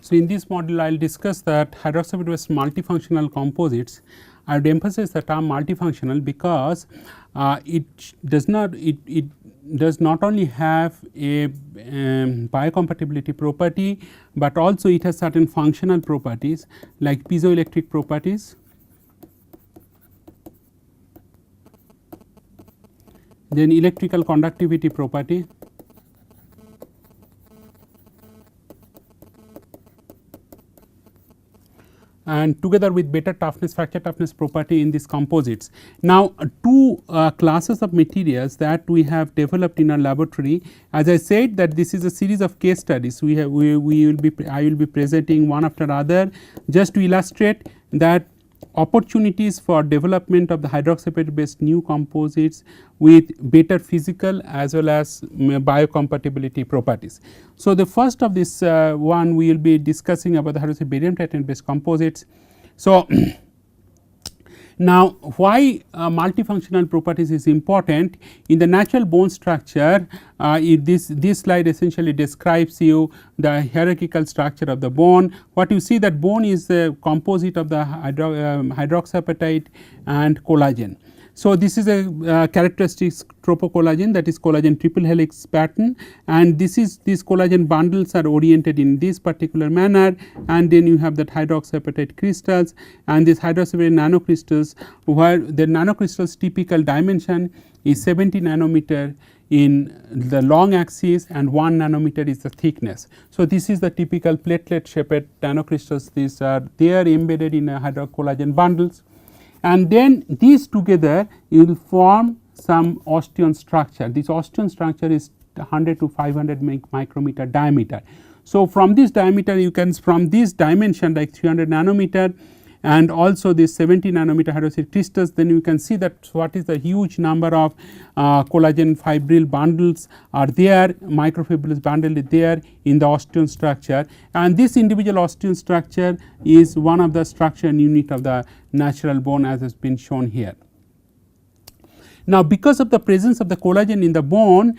So, in this module I will discuss that hydroxide based multifunctional composites. I would emphasize the term multifunctional because it does not only have a biocompatibility property, but also it has certain functional properties like piezoelectric properties, then electrical conductivity property, and together with better toughness, fracture toughness property in these composites. Now, two classes of materials that we have developed in our laboratory. As I said that this is a series of case studies, I will be presenting one after other just to illustrate that opportunities for development of the hydroxide based new composites with better physical as well as biocompatibility properties. So, the first of this one we will be discussing about the hydroxide barium titanate based composites. So, now why multifunctional properties is important in the natural bone structure. This slide essentially describes you the hierarchical structure of the bone. What you see that bone is a composite of the hydroxyapatite and collagen. So, this is a characteristic tropocollagen, that is collagen triple helix pattern, and these collagen bundles are oriented in this particular manner, and then you have that hydroxyapatite crystals and these hydroxyapatite nanocrystals, where the nanocrystals typical dimension is 70 nanometer in the long axis and 1 nanometer is the thickness. So, this is the typical platelet shaped nanocrystals. These are embedded in hydrocollagen bundles, and then these together you will form some osteon structure. This osteon structure is 100 to 500 micrometer diameter. So, from this diameter you can, from this dimension like 300 nanometer and also this 70 nanometer hydroxide crystals, then you can see that what is the huge number of collagen fibril bundles are there, microfibrillous bundle is there in the osteon structure, and this individual osteon structure is one of the structure unit of the natural bone as has been shown here. Now, because of the presence of the collagen in the bone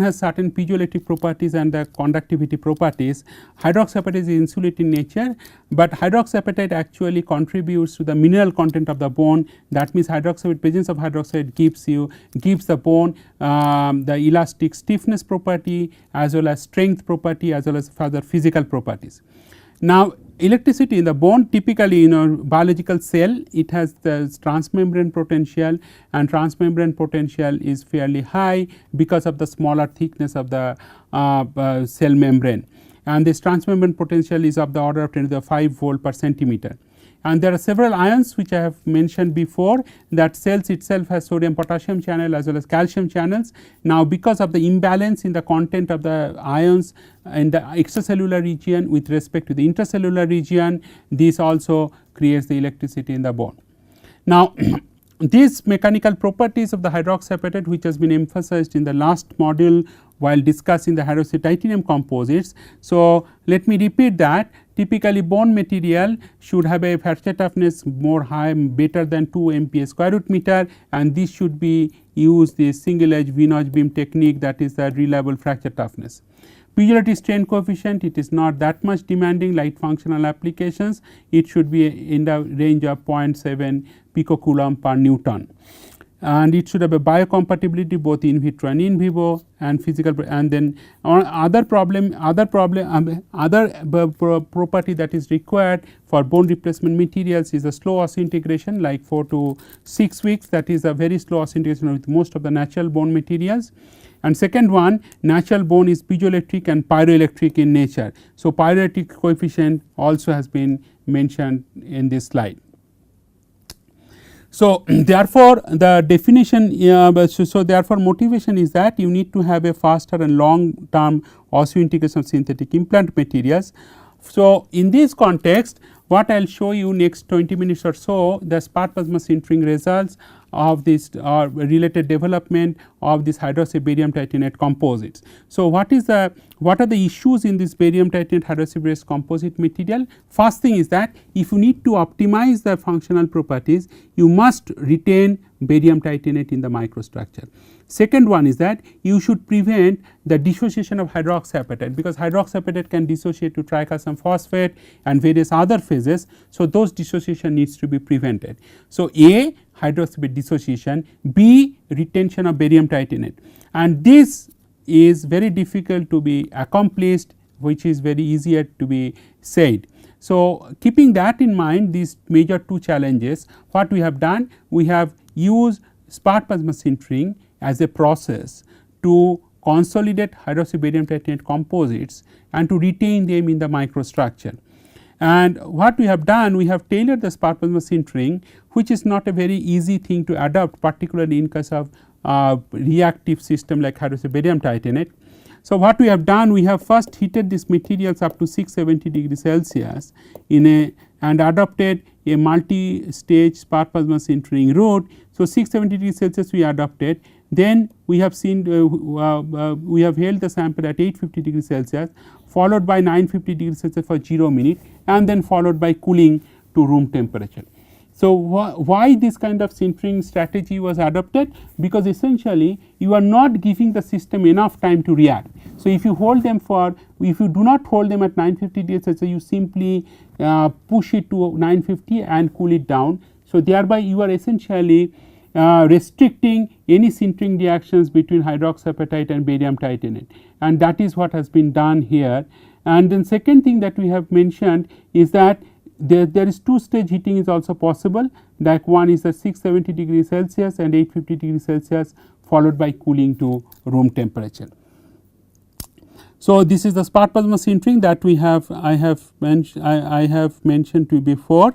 has certain piezoelectric properties and the conductivity properties. Hydroxyapatite is insulate in nature, but hydroxyapatite actually contributes to the mineral content of the bone. That means presence of hydroxide gives the bone the elastic stiffness property as well as strength property as well as further physical properties. Now, electricity in the bone, typically in a biological cell it has the transmembrane potential, and transmembrane potential is fairly high because of the smaller thickness of the cell membrane, and this transmembrane potential is of the order of 10 to the 5 volt per centimeter. And there are several ions which I have mentioned before, that cells itself has sodium potassium channel as well as calcium channels. Now, because of the imbalance in the content of the ions in the extracellular region with respect to the intracellular region, this also creates the electricity in the bone. Now, these mechanical properties of the hydroxyapatite, which has been emphasized in the last module while discussing the hydroxide titanium composites. So, let me repeat that typically bone material should have a fracture toughness better than 2 MPa square root meter, and this should be used the single edge V-notch beam technique, that is the reliable fracture toughness. Piezoelectric strain coefficient, it is not that much demanding like functional applications, it should be in the range of 0.7 picocoulomb per Newton, and it should have a biocompatibility both in vitro and in vivo and physical. And then other property that is required for bone replacement materials is a slow osseointegration like 4 to 6 weeks, that is a very slow osseointegration with most of the natural bone materials. And second one, natural bone is piezoelectric and pyroelectric in nature. So, pyroelectric coefficient also has been mentioned in this slide. So, therefore, the definition therefore, motivation is that you need to have a faster and long term osseointegration of synthetic implant materials. So, in this context what I will show you next 20 minutes or so, the spark plasma sintering results of this related development of this hydroxide barium titanate composites. So, what are the issues in this barium titanate hydroxide based composite material? First thing is that if you need to optimize the functional properties, you must retain barium titanate in the microstructure. Second one is that you should prevent the dissociation of hydroxyapatite, because hydroxyapatite can dissociate to tricalcium phosphate and various other phases. So, those dissociation needs to be prevented. So, A, hydroxyapatite dissociation, B, retention of barium titanate, and this is very difficult to be accomplished, which is very easier to be said. So, keeping that in mind, these major two challenges, what we have done, we have used spark plasma sintering as a process to consolidate hydroxide barium titanate composites and to retain them in the microstructure. And what we have done, we have tailored the spark plasma sintering, which is not a very easy thing to adopt, particularly in case of reactive system like hydroxide barium titanate. So, what we have done, we have first heated these materials up to 670 degrees Celsius and adopted a multi-stage spark plasma sintering route. So, 670 degrees Celsius we adopted, then we have seen we have held the sample at 850 degrees Celsius, followed by 950 degrees Celsius for 0 minute, and then followed by cooling to room temperature. So, why this kind of sintering strategy was adopted? Because essentially you are not giving the system enough time to react. So, if you hold them if you do not hold them at 950 degrees Celsius, you simply push it to 950 and cool it down. So, thereby you are essentially restricting any sintering reactions between hydroxyapatite and barium titanate, and that is what has been done here. And then second thing that we have mentioned is that there is two stage heating is also possible, like one is the 670 degrees Celsius and 850 degrees Celsius, followed by cooling to room temperature. So, this is the spark plasma sintering that we have I have mentioned to you before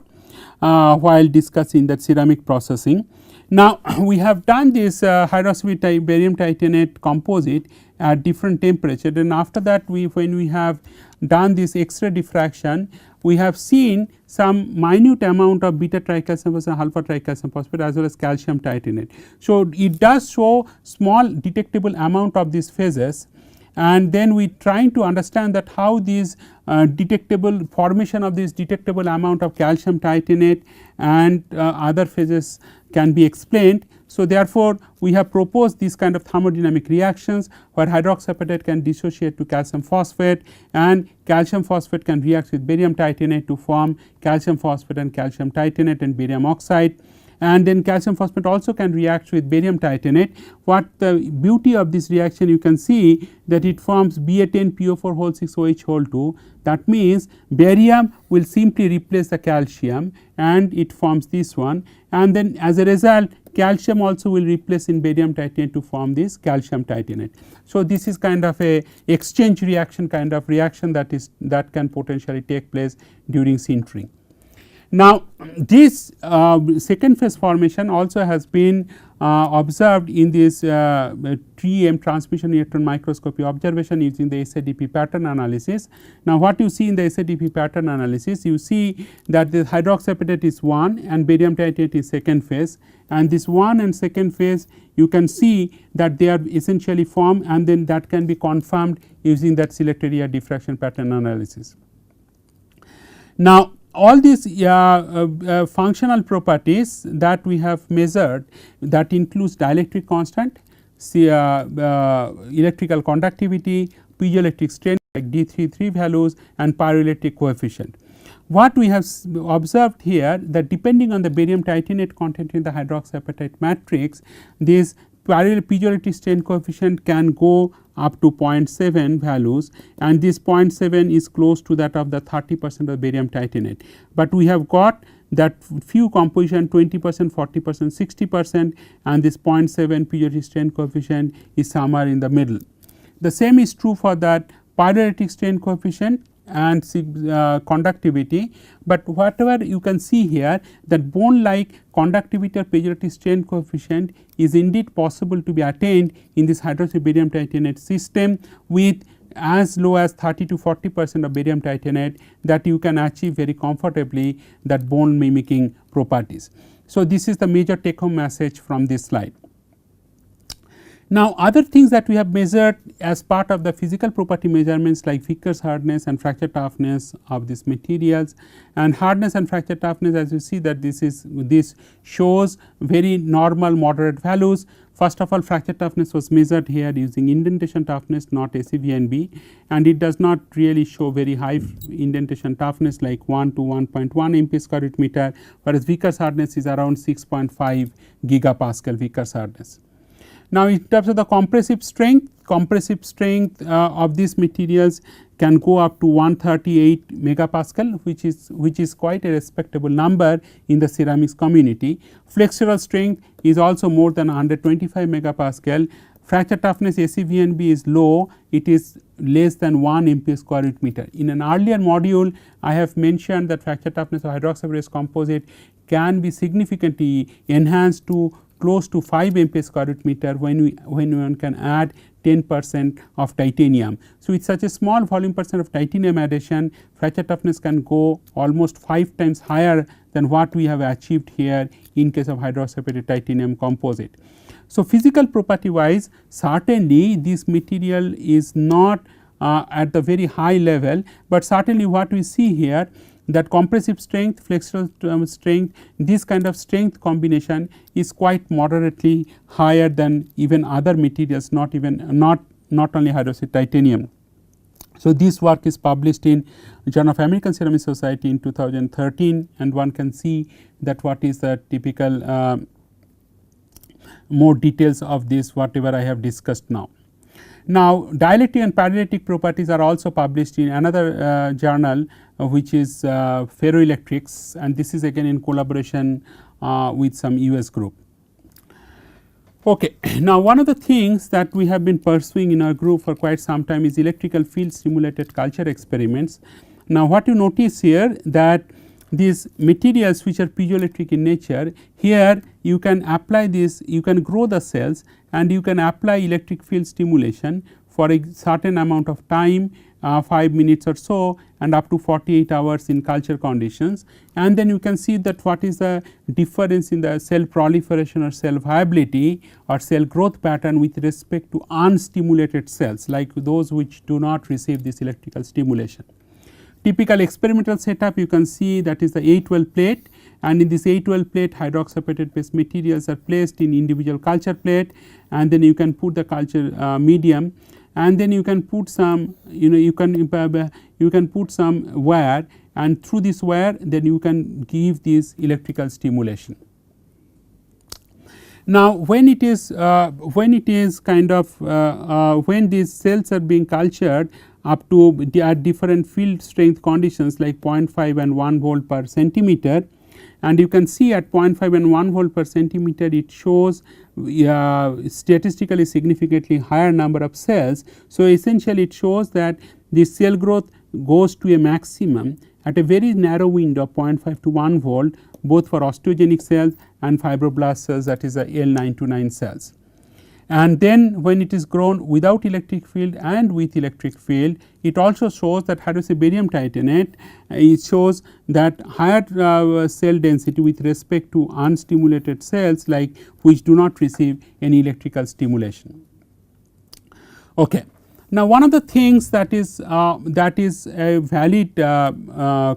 while discussing that ceramic processing. Now, we have done this hydroxide barium titanate composite at different temperature, and after that when we have done this X-ray diffraction, we have seen some minute amount of beta tricalcium phosphate and alpha tricalcium phosphate as well as calcium titanate. So, it does show small detectable amount of these phases, and then we trying to understand that how these detectable formation of this detectable amount of calcium titanate and other phases can be explained. So, therefore, we have proposed this kind of thermodynamic reactions where hydroxyapatite can dissociate to calcium phosphate and calcium phosphate can react with barium titanate to form calcium phosphate and calcium titanate and barium oxide. And then calcium phosphate also can react with barium titanate. What the beauty of this reaction, you can see that it forms Ba10PO4/6OH2. That means barium will simply replace the calcium and it forms this one, and then as a result calcium also will replace in barium titanate to form this calcium titanate. So, this is kind of a exchange reaction kind of reaction that can potentially take place during sintering. Now, this second phase formation also has been observed in this TEM transmission electron microscopy observation using the SADP pattern analysis. Now, what you see in the SADP pattern analysis, you see that the hydroxyapatite is 1 and barium titanate is second phase, and this 1 and second phase you can see that they are essentially formed, and then that can be confirmed using that select area diffraction pattern analysis. Now, all these functional properties that we have measured, that includes dielectric constant, electrical conductivity, piezoelectric strength like D33 values and pyroelectric coefficient. What we have observed here, that depending on the barium titanate content in the hydroxyapatite matrix, this piezoelectric strain coefficient can go up to 0.7 values, and this 0.7 is close to that of the 30% of barium titanate. But we have got that few composition 20%, 40%, 60%, and this 0.7 piezoelectric strain coefficient is somewhere in the middle. The same is true for that pyroelectric strain coefficient and conductivity, but whatever you can see here, that bone like conductivity or piezoelectric strain coefficient is indeed possible to be attained in this hydroxide barium titanate system with as low as 30 to 40% of barium titanate, that you can achieve very comfortably that bone mimicking properties. So, this is the major take home message from this slide. Now, other things that we have measured as part of the physical property measurements like Vickers hardness and fracture toughness of these materials, and hardness and fracture toughness, as you see that this shows very normal moderate values. First of all, fracture toughness was measured here using indentation toughness, not ACVNB, and it does not really show very high indentation toughness like 1 to 1.1 MPa square root meter, whereas Vickers hardness is around 6.5 gigapascal Vickers hardness. Now, in terms of the compressive strength of these materials can go up to 138 megapascal, which is quite a respectable number in the ceramics community. Flexural strength is also more than 125 megapascal. Fracture toughness ACVNB is low, it is less than 1 MPa square root meter. In an earlier module, I have mentioned that fracture toughness of hydroxide composite can be significantly enhanced to close to 5 MPa square root meter when one can add 10% of titanium. So, with such a small volume percent of titanium addition, fracture toughness can go almost 5 times higher than what we have achieved here in case of hydroxide titanium composite. So, physical property wise, certainly this material is not at the very high level, but certainly what we see here that compressive strength, flexural strength, this kind of strength combination is quite moderately higher than even other materials, not only hydroxide titanium. So, this work is published in Journal of American Ceramic Society in 2013, and one can see that what is the typical more details of this whatever I have discussed now. Now, dielectric and paralytic properties are also published in another journal which is Ferroelectrics, and this is again in collaboration with some US group. Okay. Now, one of the things that we have been pursuing in our group for quite some time is electrical field stimulated culture experiments. Now, what you notice here that these materials which are piezoelectric in nature, here you can apply this, you can grow the cells and you can apply electric field stimulation for a certain amount of time, 5 minutes or so, and up to 48 hours in culture conditions, and then you can see that what is the difference in the cell proliferation or cell viability or cell growth pattern with respect to unstimulated cells like those which do not receive this electrical stimulation. Typical experimental setup, you can see that is the A12 plate, and in this A12 plate hydroxyapatite based materials are placed in individual culture plate, and then you can put the culture medium, and then you can put some you can put some wire, and through this wire then you can give this electrical stimulation. Now, when it is kind of when these cells are being cultured up to at different field strength conditions like 0.5 and 1 volt per centimeter, and you can see at 0.5 and 1 volt per centimeter it shows statistically significantly higher number of cells. So, essentially it shows that the cell growth goes to a maximum at a very narrow window of 0.5 to 1 volt both for osteogenic cells and fibroblast cells, that is the L929 cells. And then when it is grown without electric field and with electric field, it also shows that hydroxide barium titanate, it shows that higher cell density with respect to unstimulated cells like which do not receive any electrical stimulation. Okay. Now, one of the things that is a valid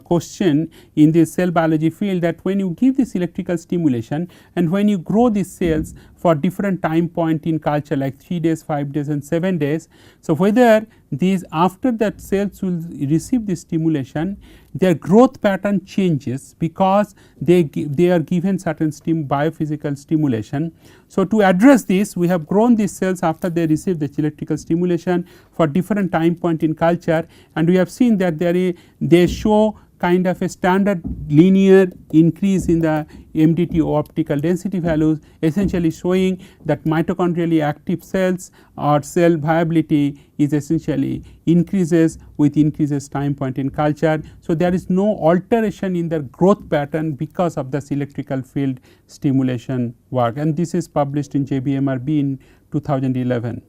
question in the cell biology field, that when you give this electrical stimulation and when you grow these cells for different time point in culture like 3 days, 5 days and 7 days. So, whether these after that cells will receive this stimulation, their growth pattern changes because they are given certain biophysical stimulation. So, to address this, we have grown these cells after they receive the electrical stimulation for different time point in culture, and we have seen that they show kind of a standard linear increase in the MDT optical density values, essentially showing that mitochondrially active cells or cell viability is essentially increases with increases time point in culture. So, there is no alteration in the growth pattern because of this electrical field stimulation work, and this is published in JBMRB in 2011.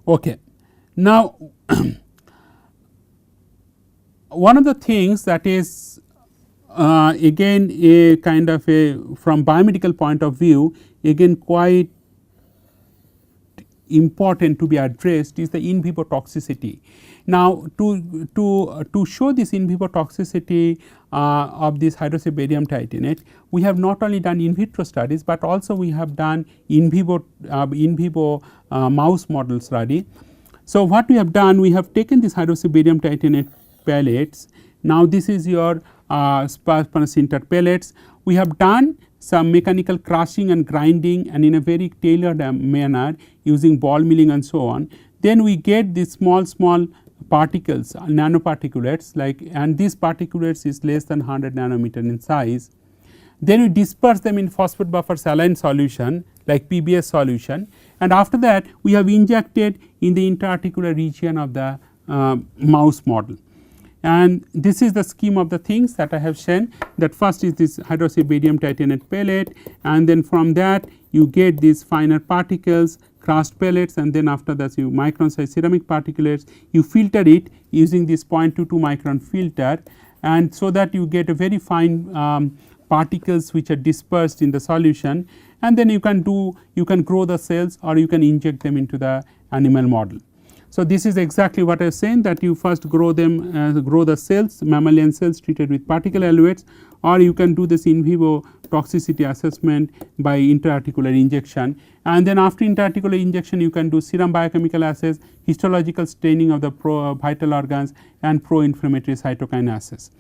Okay. Now, one of the things that is again a kind of a from biomedical point of view again quite important to be addressed is the in vivo toxicity. Now, to show this in vivo toxicity of this hydroxy barium titanate, we have not only done in vitro studies, but also we have done in vivo mouse model study. So, what we have done, we have taken this hydroxy barium titanate pellets. Now, this is your sinter pellets. We have done some mechanical crushing and grinding and in a very tailored manner using ball milling and so on. Then we get these small particles, nanoparticulates, like, and these particulates is less than 100 nanometer in size. Then we disperse them in phosphate buffer saline solution like PBS solution, and after that we have injected in the intra-articular region of the mouse model. And this is the scheme of the things that I have shown, that first is this hydroxy barium titanate pellet, and then from that you get these finer particles, crushed pellets, and then after that you micron size ceramic particulates, you filter it using this 0.22 micron filter, and so that you get a very fine particles which are dispersed in the solution, and then you can grow the cells or you can inject them into the animal model. So, this is exactly what I was saying, that you first grow them grow the cells, mammalian cells treated with particle eluates, or you can do this in vivo toxicity assessment by intra-articular injection, and then after intra-articular injection you can do serum biochemical assays, histological staining of the vital organs, and pro-inflammatory cytokine assays.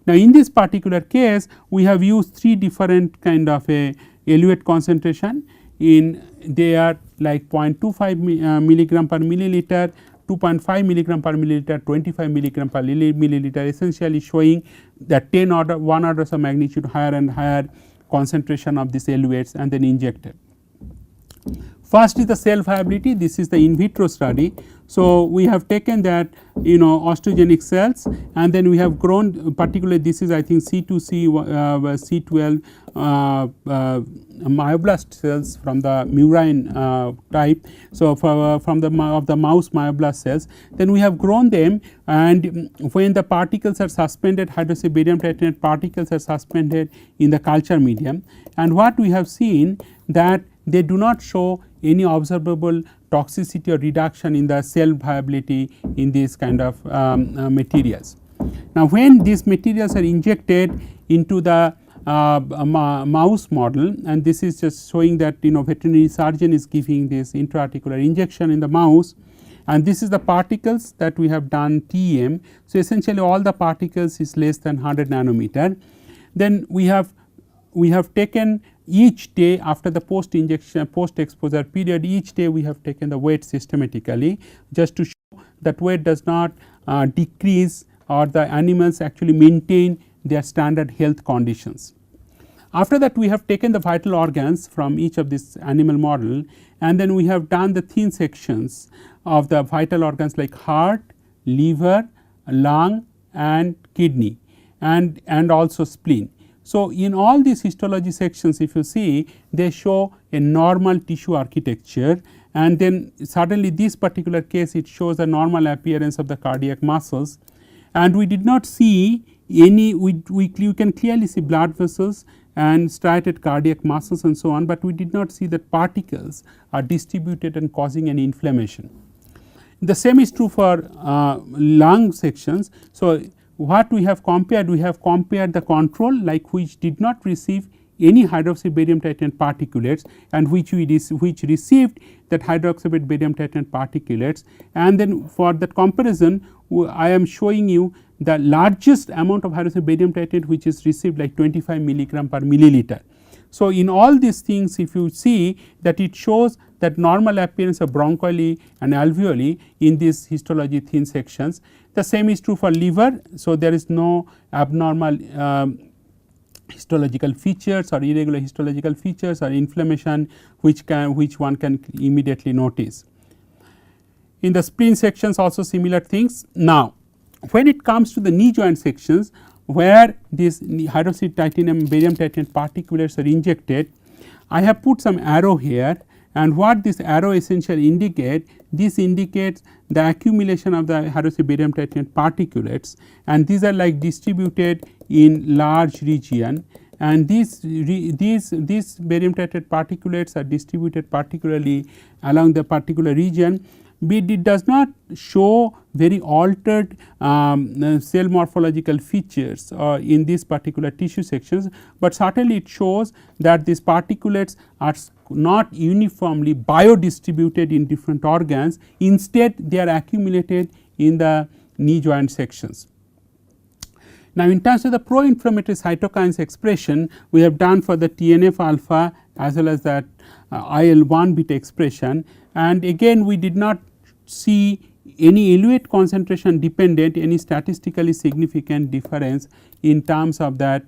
Now, in this particular case we have used 3 different kind of a eluate concentration. In they are like 0.25 milligram per milliliter, 2.5 milligram per milliliter, 25 milligram per milliliter, essentially showing that 1 orders of magnitude higher and higher concentration of these eluates and then injected. First is the cell viability. This is the in vitro study. So, we have taken that osteogenic cells, and then we have grown, particularly this is I think C2C C12 myoblast cells from the murine type. So, from the mouse myoblast cells, then we have grown them, and when the particles are suspended, hydroxy barium titanate particles are suspended in the culture medium, and what we have seen that they do not show any observable toxicity or reduction in the cell viability in these kind of materials. Now, when these materials are injected into the mouse model, and this is just showing that veterinary surgeon is giving this intra-articular injection in the mouse, and this is the particles that we have done TEM. So, essentially all the particles is less than 100 nanometer. Then we have taken each day after the post injection post exposure period, each day we have taken the weight systematically, just to show that weight does not decrease or the animals actually maintain their standard health conditions. After that we have taken the vital organs from each of this animal model, and then we have done the thin sections of the vital organs like heart, liver, lung, and kidney, and also spleen. So, in all these histology sections, if you see, they show a normal tissue architecture, and then suddenly this particular case it shows a normal appearance of the cardiac muscles, and we did not see any you can clearly see blood vessels and striated cardiac muscles and so on, but we did not see that particles are distributed and causing any inflammation. The same is true for lung sections. So, what we have compared the control, like which did not receive any hydroxy barium titanate particulates, and which received that hydroxy barium titanate particulates, and then for that comparison I am showing you the largest amount of hydroxy barium titanate which is received like 25 milligram per milliliter. So, in all these things if you see that it shows that normal appearance of bronchioles and alveoli in these histology thin sections. The same is true for liver. So, there is no abnormal histological features or irregular histological features or inflammation which one can immediately notice. In the spleen sections also similar things. Now, when it comes to the knee joint sections where these hydroxy titanium barium titanate particulates are injected, I have put some arrow here, and what this arrow essentially indicate, this indicates the accumulation of the hydroxide barium titanate particulates, and these are like distributed in large region, and these barium titanate particulates are distributed particularly along the particular region. But it does not show very altered cell morphological features in these particular tissue sections, but certainly it shows that these particulates are not uniformly biodistributed in different organs. Instead, they are accumulated in the knee joint sections. Now, in terms of the pro-inflammatory cytokines expression, we have done for the TNF alpha as well as that IL-1 beta expression, and again we did not see any elevate concentration dependent, any statistically significant difference in terms of that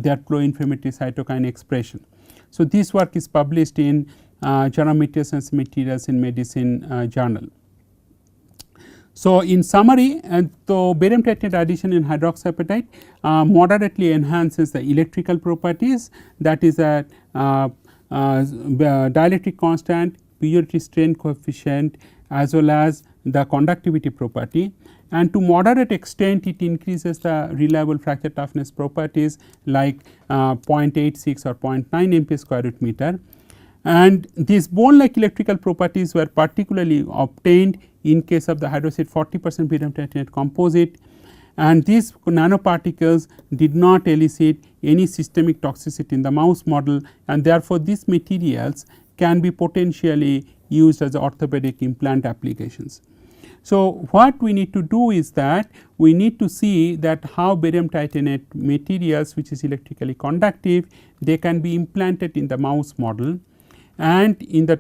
their pro-inflammatory cytokine expression. So, this work is published in Journal of Materials in Medicine journal. So, in summary, so barium titanate addition in hydroxyapatite moderately enhances the electrical properties, that is that dielectric constant, purity strain coefficient, as well as the conductivity property, and to moderate extent it increases the reliable fracture toughness properties like 0.86 or 0.9 MPa square root meter. And these bone like electrical properties were particularly obtained in case of the hydroxide 40% barium titanate composite, and these nanoparticles did not elicit any systemic toxicity in the mouse model, and therefore, these materials can be potentially used as orthopedic implant applications. So, what we need to do is that we need to see that how barium titanate materials which is electrically conductive, they can be implanted in the mouse model and in the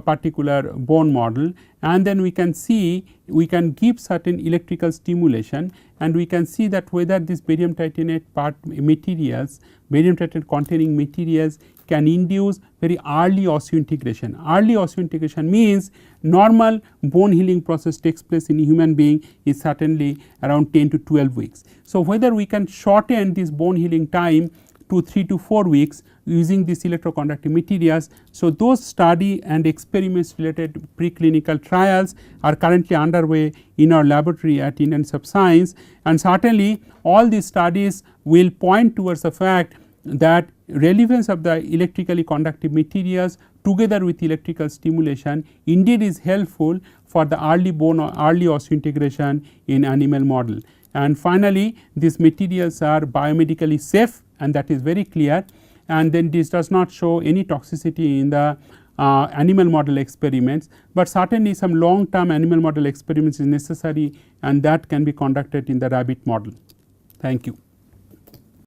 particular bone model, and then we can see, we can give certain electrical stimulation, and we can see that whether this barium titanate materials, barium titanate containing materials can induce very early osseointegration. Early osseointegration means normal bone healing process takes place in a human being is certainly around 10 to 12 weeks. So, whether we can shorten this bone healing time to 3 to 4 weeks using these electroconductive materials. So, those study and experiments related preclinical trials are currently underway in our laboratory at Indian Institute of Science, and certainly all these studies will point towards the fact that relevance of the electrically conductive materials together with electrical stimulation indeed is helpful for the early bone or early osseointegration in animal model. And finally, these materials are biomedically safe, and that is very clear, and then this does not show any toxicity in the animal model experiments, but certainly some long term animal model experiments is necessary, and that can be conducted in the rabbit model. Thank you.